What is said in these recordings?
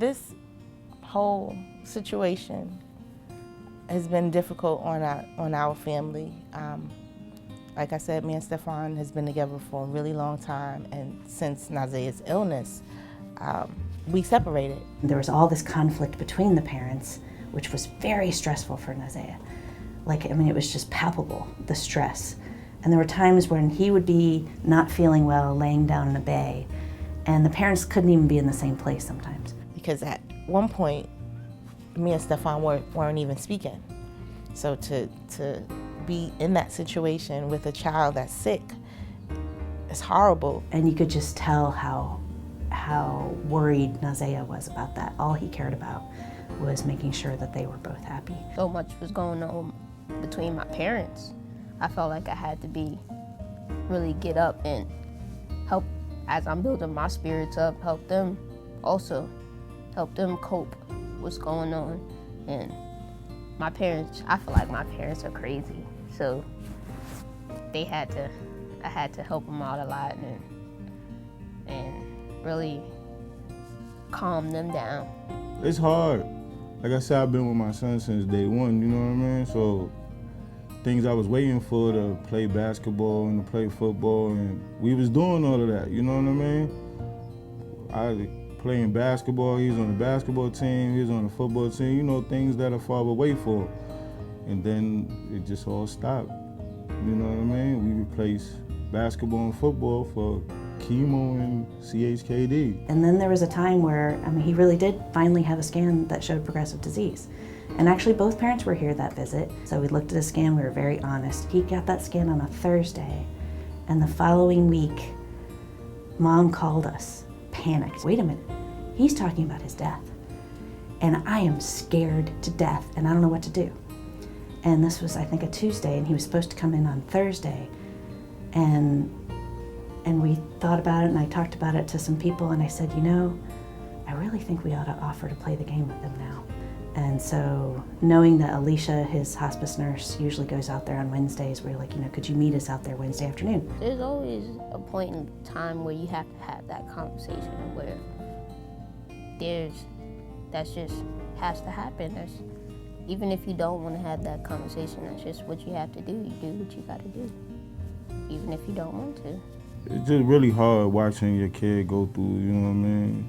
this whole situation has been difficult on our family. Like I said, me and Stefan has been together for a really long time, and since Nazea's illness, we separated. There was all this conflict between the parents, which was very stressful for Nazea. It was just palpable, the stress. And there were times when he would be not feeling well, laying down in a bay, and the parents couldn't even be in the same place sometimes. Because at one point, me and Stefan weren't even speaking. So to be in that situation with a child that's sick, it's horrible. And you could just tell how worried Nazea was about that. All he cared about was making sure that they were both happy. So much was going on between my parents. I felt like I had to really get up and help, as I'm building my spirits up, help them cope what's going on. And my parents, I feel like my parents are crazy. So I had to help them out a lot and really calm them down. It's hard. Like I said, I've been with my son since day one, you know what I mean? So things I was waiting for, to play basketball and to play football, and we was doing all of that, you know what I mean? I playing basketball, he was on the basketball team, he was on the football team, you know, things that a father wait for. And then it just all stopped, you know what I mean? We replaced basketball and football for chemo and CHKD. And then there was a time where, he really did finally have a scan that showed progressive disease. And actually both parents were here that visit, so we looked at his scan, we were very honest. He got that scan on a Thursday, and the following week, Mom called us, panicked. Wait a minute, he's talking about his death. And I am scared to death, and I don't know what to do. And this was, I think, a Tuesday, and he was supposed to come in on Thursday. And we thought about it, and I talked about it to some people, and I said, I really think we ought to offer to play the game with them now. And so, knowing that Alicia, his hospice nurse, usually goes out there on Wednesdays, we were like, could you meet us out there Wednesday afternoon? There's always a point in time where you have to have that conversation where that just has to happen. Even if you don't want to have that conversation, that's just what you have to do. You do what you got to do, even if you don't want to. It's just really hard watching your kid go through, you know what I mean?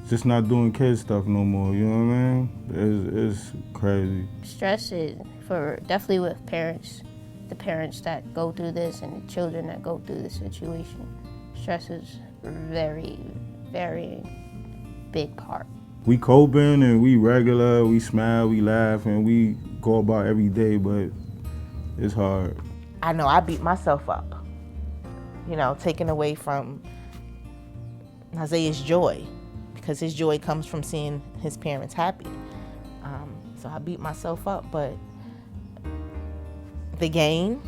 Just not doing kid stuff no more, you know what I mean? It's crazy. Stress is definitely with parents, the parents that go through this and the children that go through this situation. Stress is a very, very big part. We coping and we regular, we smile, we laugh, and we go about every day, but it's hard. I know I beat myself up, taken away from Nazea's joy, because his joy comes from seeing his parents happy. So I beat myself up, but the game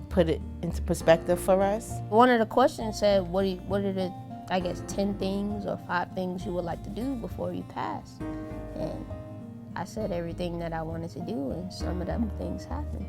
put it into perspective for us. One of the questions said, what are the 10 things or 5 things you would like to do before you pass? And I said everything that I wanted to do, and some of them things happened.